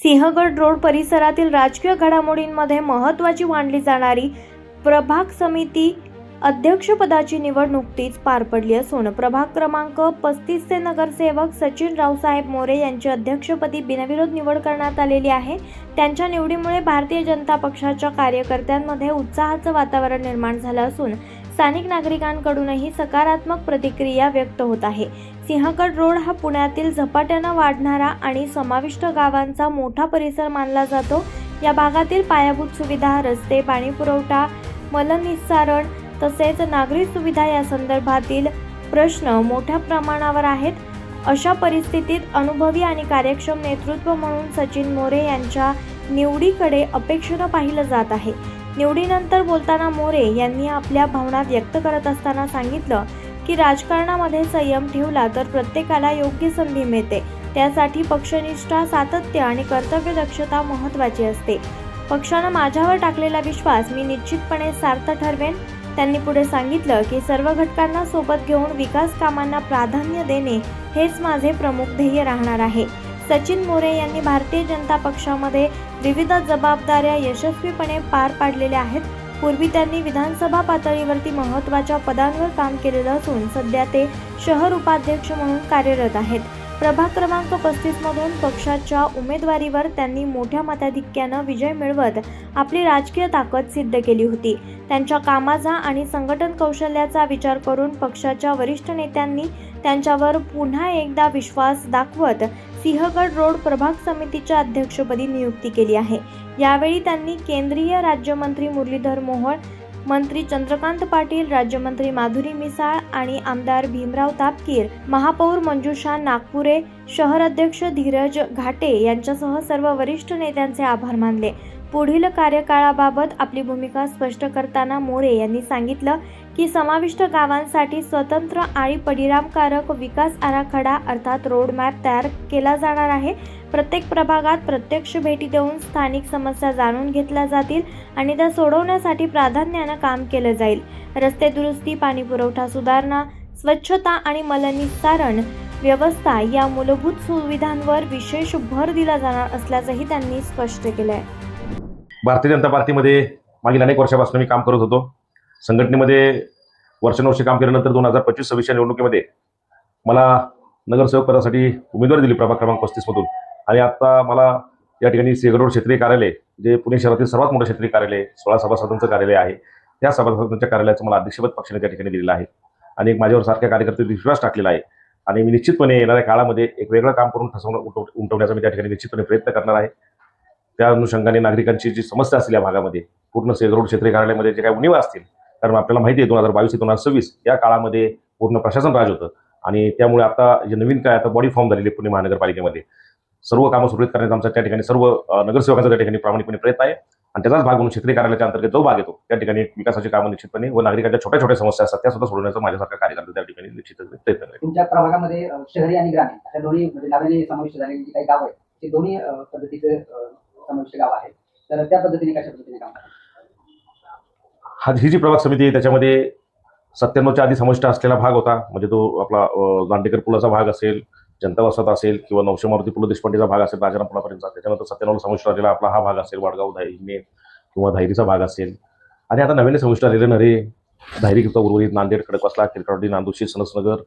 Sinhagad road परिसरातील राजकीय घडामोडींमध्ये महत्त्वाची मानली जाणारी प्रभाग समिती अध्यक्षपदाची निवड नुकतीच पार पडली असून प्रभाग क्रमांक 35 चे नगरसेवक सचिन रावसाहेब मोरे यांची अध्यक्षपदी बिनविरोध निवड करण्यात आलेली आहे। त्यांच्या निवडीमुळे भारतीय जनता पक्षाच्या कार्यकर्त्यांमध्ये उत्साहाचं वातावरण निर्माण झालं असून स्थानिक नागरिकांकडूनही सकारात्मक प्रतिक्रिया व्यक्त होत आहे। सिंहगड रोड हा पुण्यातील झपाट्यानं वाढणारा आणि समाविष्ट गावांचा मोठा परिसर मानला जातो। या भागातील पायाभूत सुविधा, रस्ते, पाणीपुरवठा, मलनिस्सारण तसेच नागरी सुविधा या संदर्भातील प्रश्न मोठ्या प्रमाणावर आहेत। अशा परिस्थितीत अनुभवी आणि कार्यक्षम नेतृत्व म्हणून सचिन मोरे यांच्या निवडीकडे अपेक्षेनं पाहिलं जात आहे। निवडीनंतर बोलताना मोरे यांनी आपल्या भावना व्यक्त करत असताना सांगितलं की राजकारणामध्ये संयम ठेवला तर प्रत्येकाला योग्य संधी मिळते। त्यासाठी पक्षनिष्ठा, सातत्य आणि कर्तव्यदक्षता महत्त्वाची असते। पक्षानं माझ्यावर टाकलेला विश्वास मी निश्चितपणे सार्थ ठरवेन। त्यांनी पुढे सांगितलं की सर्व घटकांना सोबत घेऊन विकास कामांना प्राधान्य देणे हेच माझे प्रमुख ध्येय राहणार आहे। सचिन मोरे यांनी भारतीय जनता पक्षामध्ये विविध जबाबदाऱ्या यशस्वीपणे पार पाडलेल्या आहेत। पूर्वी त्यांनी विधानसभा पातळीवरती महत्त्वाच्या पदांवर काम केलेलं असून सध्या ते शहर उपाध्यक्ष म्हणून कार्यरत आहेत। प्रभाग क्रमांक 35 मधून पक्षाच्या उमेदवारीवर त्यांनी मोठ्या मताधिक्यानं विजय मिळवत आपली राजकीय ताकद सिद्ध केली होती। त्यांच्या कामाचा आणि संघटन कौशल्याचा विचार करून पक्षाच्या वरिष्ठ नेत्यांनी त्यांच्यावर पुन्हा एकदा विश्वास दाखवत सिंहगड रोड प्रभाग समितीच्या अध्यक्षपदी नियुक्ती केली आहे। यावेळी त्यांनी केंद्रीय राज्यमंत्री मुरलीधर मोहोळ, मंत्री चंद्रकांत पाटील, राज्यमंत्री माधुरी मिसाळ आणि आमदार भीमराव तापकीर, महापौर मंजुषा नागपुरे, शहर अध्यक्ष धीरज घाटे यांच्यासह सर्व वरिष्ठ नेत्यांचे आभार मानले। पुढील कार्यकाळाबाबत आपली भूमिका स्पष्ट करताना मोरे यांनी सांगितलं की समाविष्ट गावांसाठी स्वतंत्र आणि परिणामकारक विकास आराखडा अर्थात रोड मॅप तयार केला जाणार आहे। प्रत्येक प्रभागात प्रत्यक्ष भेटी देऊन स्थानिक समस्या जाणून घेतल्या जातील आणि त्या सोडवण्यासाठी प्राधान्यानं काम केलं जाईल। रस्ते दुरुस्ती, पाणीपुरवठा सुधारणा, स्वच्छता आणि मलनिस्सारण व्यवस्था या मूलभूत सुविधांवर विशेष भर दिला जाणार असल्याचंही त्यांनी स्पष्ट केलंय। भारतीय जनता पार्टीमध्ये मागील अनेक वर्षापासून मी काम करत होतो। संघटनेमध्ये वर्षानुवर्षे काम केल्यानंतर 2025-26 निवडणुकीमध्ये मला नगरसेवक पदासाठी उमेदवारी दिली प्रभाग क्रमांक 35 मधून आणि आता मला या ठिकाणी सिंहगड रोड क्षेत्रीय कार्यालय, जे पुणे शहरातील सर्वात मोठं क्षेत्रीय कार्यालय, 16 सभासदांचं कार्यालय आहे, त्या सभासदांच्या कार्यालयाचं मला अध्यक्षपद पक्षाने त्या ठिकाणी दिलेलं आहे आणि माझ्यावर सारख्या कार्यकर्त्यांनी विश्वास टाकलेला आहे आणि मी निश्चितपणे येणाऱ्या काळामध्ये एक वेगळं काम करून उमटवण्याचा मी त्या ठिकाणी निश्चितपणे प्रयत्न करणार आहे। त्या अनुषंगाने नागरिकांची जी समस्या असतील या भागामध्ये, पूर्ण सिंहगड रोड क्षेत्रीय कार्यालयामध्ये जे काही उणीवा असतील, कारण आपल्याला माहिती आहे 2022 ते 2026 या काळामध्ये पूर्ण प्रशासन राज होतं आणि त्यामुळे आता जे नवीन काय आता बॉडी फॉर्म झालेली पुणे महानगरपालिकेमध्ये सर्व कामं सुरळीत करण्याचा आमचा त्या ठिकाणी सर्व नगरसेवकांचा त्या ठिकाणी प्रामाणिकपणे प्रयत्न आहे आणि त्याचाच भाग म्हणून क्षेत्रीय कार्यालयाच्या अंतर्गत जो भाग येतो त्या ठिकाणी विकासाची कामं निश्चितपणे व नागरिकांच्या छोट्या छोट्या समस्या असतात त्या सुद्धा सोडवण्याचा माझ्यासारखा कार्यकर्ते त्या ठिकाणी निश्चितच प्रयत्न करेल। तुमच्या प्रभागामध्ये शहरी आणि ग्रामीण अशा दोन्ही नव्याने समाविष्ट झालेली जी काही गाव आहेत ते दोन्ही पद्धतीचे समाविष्ट गाव आहेत, तर त्या पद्धतीने कशा पद्धतीने काम करतात? ही जी प्रभाग समिती आहे त्याच्यामध्ये 97च्या आधी समाविष्ट असलेला भाग होता, म्हणजे तो आपला दांडेकर पुलाचा भाग असेल, जनता वसाहत असेल किंवा नवशे मारुती पु ल देशपांडेचा भाग असेल राजाराम पुलापर्यंतचा, त्याच्यानंतर 97ला समाविष्ट झालेला आपला हा भाग असेल वाडगाव धायरी किंवा धायरीचा भाग असेल आणि आता नव्याने समाविष्ट झालेले नरे, धायरी किंवा उर्वरित, नांदेड, खडकवासला, किरकावडी, नांदुशी, सनसनगर,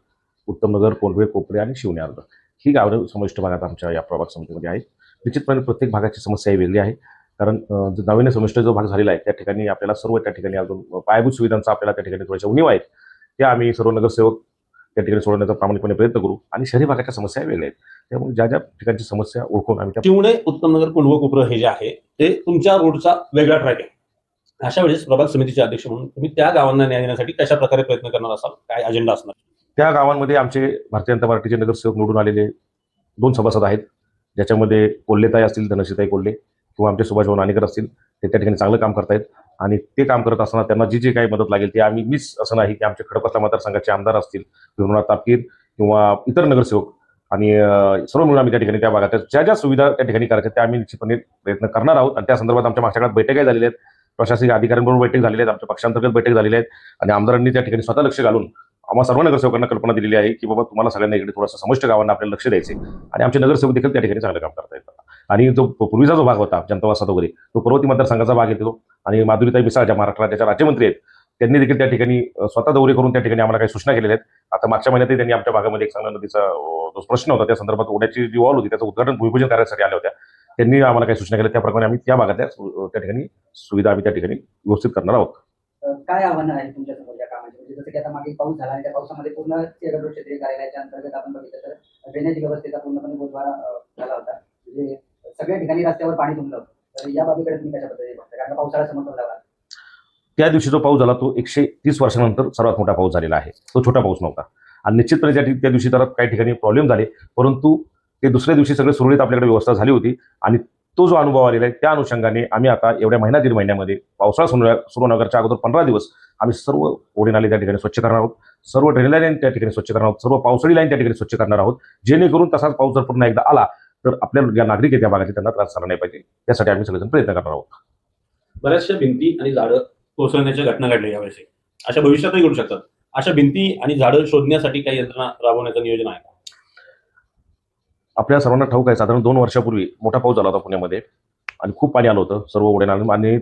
उत्तमनगर, कोंढवे, कोपरे आणि शिवनेर ही गावं समाविष्ट भागात आमच्या या प्रभाग समितीमध्ये आहेत। निश्चितपणे प्रत्येक भागाची समस्या ही वेगळी आहे, कारण नव्याने समाविष्ट जो भाग झालेला आहे त्या ठिकाणी आपल्याला सर्व त्या ठिकाणी अजून पायाभूत सुविधांचा आपल्याला त्या ठिकाणी थोड्याशा उणीवा आहेत, त्या आम्ही सर्व नगरसेवक त्या ठिकाणी सोडवण्याचा प्रामाणिकपणे प्रयत्न करू आणि शहरी भागाच्या समस्या वेगळ्या आहेत, त्यामुळे ज्या ज्या ठिकाणची समस्या ओळखून आम्ही शिवणे, उत्तमनगर, कोंढवे, कोपरं हे जे आहे ते तुमच्या रोडचा वेगळा ट्रॅक आहे। अशा वेळेस प्रभाग समितीचे अध्यक्ष म्हणून तुम्ही त्या गावांना न्याय देण्यासाठी कशा प्रकारे प्रयत्न करणार असाल, काय अजेंडा असणार? त्या गावांमध्ये आमचे भारतीय जनता पार्टीचे नगरसेवक निवडून आलेले 2 सभासद आहेत, ज्याच्यामध्ये कोल्हेताई असतील, धनश्रीताई कोल्हे किंवा आमचे सुभाष भाऊ नाणेकर असतील, ते त्या ठिकाणी चांगलं काम करतायत आणि ते काम करत असताना त्यांना जी काही मदत लागेल ते आम्ही मीच असं नाही की आमचे खडकवासला मतदारसंघाचे आमदार असतील, भीमराव तापकीर किंवा इतर नगरसेवक आणि सर्व मिळून आम्ही त्या ठिकाणी त्या भागात ज्या ज्या सुविधा त्या ठिकाणी करायच्या त्या आम्ही निश्चितपणे प्रयत्न करणार आहोत आणि त्या संदर्भात आमच्या मागच्या काळात बैठकाही झालेल्या आहेत, प्रशासकीय अधिकाऱ्यांबरोबर बैठक झालेल्या आहेत, आमच्या पक्षांतर्गत बैठक झालेल्या आहेत आणि आमदारांनी त्या ठिकाणी स्वतः लक्ष घालून आम्हा सर्व नगरसेवकांना कल्पना दिलेली आहे की बाबा तुम्हाला सगळ्यांना इकडे थोडंसं समष्ट गावांना आपल्याला लक्ष द्यायचे आणि आमचे नगरसेवक देखील त्या ठिकाणी चांगलं काम करता येतात। आणि जो पूर्वीचा जो भाग होता जनता वसाहत वगैरे तो पर्वती मतदारसंघाचा भाग येतो. आणि माधुरीताई मिसाळ ज्या महाराष्ट्र राज्याच्या राज्यमंत्री आहेत त्यांनी देखील त्या ठिकाणी स्वतः दौरे करून त्या ठिकाणी आम्हाला काही सूचना केलेल्या आहेत. आता मागच्या महिन्यातही त्यांनी आमच्या भागामध्ये एक चांगला नदीचा जो प्रश्न होता त्या संदर्भात ओढ्याची जी वॉल होती त्याचं उद्घाटन भूमिपूजन करण्यासाठी आल्या होत्या. त्यांनी आम्हाला काही सूचना केल्या त्याप्रमाणे आम्ही त्या भागातल्या त्या ठिकाणी सुविधा आम्ही त्या ठिकाणी व्यवस्थित करणार आहोत. काय आव्हानं आहे तुमच्यासमोर या कामाची? म्हणजे जसं की आता मागे पाऊस झाला आणि त्या पावसामध्ये पूर्ण सिंहगड क्षेत्रीय कार्यालयाच्या अंतर्गत आपण बघितलं तर ड्रेनेज व्यवस्थेचा पूर्णपणे बोजवारा झाला होता. म्हणजे सगळ्या ठिकाणी रस्त्यावर पाणी तुंबलं होतं. तर या बाबीकडे तुम्ही कशा पद्धतीने बघता? कारण पावसाळा समोर झाला. त्या दिवशी जो पाऊस झाला तो 130 वर्षानंतर सर्वात मोठा पाऊस झालेला आहे. तो छोटा पाऊस नव्हता आणि निश्चितपणे त्या दिवशी तर काही ठिकाणी प्रॉब्लेम झाले, परंतु ते दुसऱ्या दिवशी सगळे सुरळीत आपल्याकडे व्यवस्था झाली होती. आणि तो जो अनुभव आलेला आहे त्या अनुषंगाने आम्ही आता एवढ्या महिना दीड महिन्यामध्ये पावसाळा सुरू नगरच्या अगोदर 15 दिवस आम्ही सर्व ओढे नाले त्या ठिकाणी स्वच्छ करणार आहोत, सर्व ड्रेनेज लाईन त्या ठिकाणी स्वच्छ करणार आहोत, सर्व पावसाळी लाईन त्या ठिकाणी स्वच्छ करणार आहोत, जेणेकरून तसाच पाऊस जर पुन्हा एकदा आला तर आपल्या ज्या नागरिक आहेत त्या भागाचे त्यांना त्रास झाला नाही पाहिजे. त्यासाठी आम्ही सगळेजण प्रयत्न करणार आहोत. बऱ्याचशा भिंती आणि झाडं कोसळण्याच्या घटना घडल्या यावेळेस. अशा भविष्यातही घडू शकतात. अशा भिंती आणि झाडं शोधण्यासाठी काही यंत्रणा राबवण्याचं नियोजन आहे का? आपल्या सर्वांना ठाऊक आहे साधारण 2 वर्षापूर्वी मोठा पाऊस झाला होता पुण्यामध्ये आणि खूप पाणी आलं होतं सर्व ओढे नाले आणि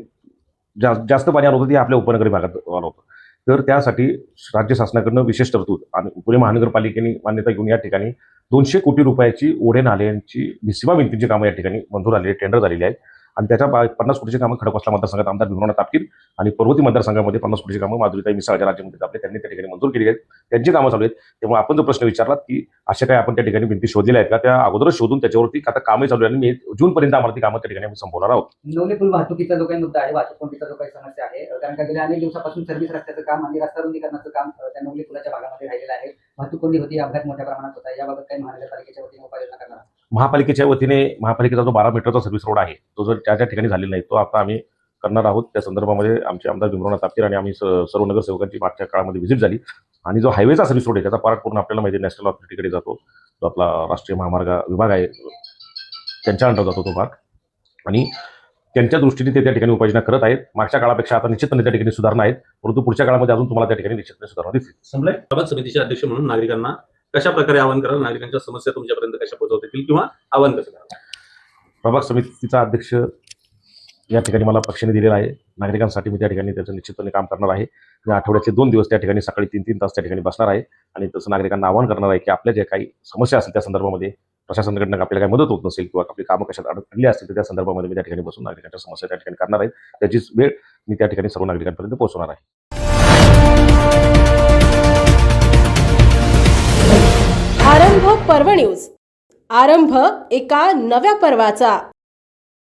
जास्त पाणी आलं होतं ते आपल्या उपनगरी भागात आलं होतं. तर त्यासाठी राज्य शासनाकडनं विशेष तरतूद आणि पुणे महानगरपालिकेने मान्यता घेऊन या ठिकाणी 200 कोटी रुपयाची ओढे नाल्यांची सीमा भिंतींची कामं या ठिकाणी मंजूर झालेली टेंडर झालेली आहेत. आणि त्याच्या 50 कोटीची कामं खडकवासला मतदारसंघात आमदार भीमराव तापकीर आणि पर्वती मतदारसंघामध्ये 50 कोटीची कामं माधुरीताई मिसाळ ज्या राज्यमंत्री आपले त्यांनी त्या ठिकाणी मंजूर केली आहेत. त्यांची कामं चालू आहेत. तेव्हा आपण जो प्रश्न विचारलात की अशा काय आपण त्या ठिकाणी भिंती शोधलेल्या आहेत का, त्या अगोदरच शोधून त्याच्यावरती आता कामही चालू आहे आणि जूनपर्यंत आम्हाला ती कामं त्या ठिकाणी आम्ही संपवणार आहोत. नवले पूल वाहतुकीचा जो काही मुद्दा आहे, वाहतूक कोंडीचा जो काही समस्या आहे, कारण का गेल्या अनेक दिवसापासून सर्व्हिस रस्त्याचं काम आणि रस्ता रुंदीकरणाचं काम त्या नवले पुलाच्या भागामध्ये राहिलेलं आहे. वाहतूक कोंडी होती, अपघात मोठ्या प्रमाणात होता. याबाबत काही महानगरपालिकेच्या वतीने उपाययोजना करणार? महापालिकेच्या वतीने महापालिकेचा जो 12 मीटरचा सर्व्हिस रोड आहे तो जर त्या ठिकाणी झालेला नाही तो आता आम्ही करणार आहोत. त्या संदर्भामध्ये आमचे आमदार भीमराव तापकीर आणि आम्ही सर्व नगरसेवकांची मागच्या काळामध्ये व्हिजिट झाली. आणि जो हायवेचा सर्व्हिस रोड आहे त्याचा पार्ट पूर्ण आपल्याला माहिती नॅशनल ऑथॉरिटीकडे जातो, जो आपला राष्ट्रीय महामार्ग विभाग आहे त्यांच्या अंडर जातो तो भाग. आणि त्यांच्या दृष्टीने ते त्या ठिकाणी उपाययोजना करत आहेत. मागच्या काळापेक्षा आता निश्चितपणे त्या ठिकाणी सुधारणा आहेत, परंतु पुढच्या काळामध्ये अजून तुम्हाला त्या ठिकाणी निश्चितपणे सुधारणा दिसतील. संपलंय. प्रभाग समितीचे अध्यक्ष म्हणून नागरिकांना कशा प्रकारे आवाहन करा, नागरिकांच्या समस्या तुमच्यापर्यंत कशा पोहोचवता येतील किंवा आवाहन कसं करा? प्रभाग समितीचा अध्यक्ष या ठिकाणी मला पक्षाने दिलेला आहे. नागरिकांसाठी मी त्या ठिकाणी त्याचं निश्चितपणे काम करणार आहे. या आठवड्याचे 2 दिवस त्या ठिकाणी सकाळी 3-3 तास त्या ठिकाणी बसणार आहे आणि तसं नागरिकांना आवाहन करणार आहे की आपल्या ज्या काही समस्या असतील त्या संदर्भामध्ये प्रशासनाकडनं आपल्याला काही मदत होत नसेल किंवा आपली कामं कशात अडकली असतील तर त्या संदर्भामध्ये मी त्या ठिकाणी बसून नागरिकांच्या समस्या त्या ठिकाणी करणार आहे. त्याची वेळ मी त्या ठिकाणी सर्व नागरिकांपर्यंत पोहोचवणार आहे. आरंभ पर्व न्यूज. आरंभ एका नव्या पर्वाचा.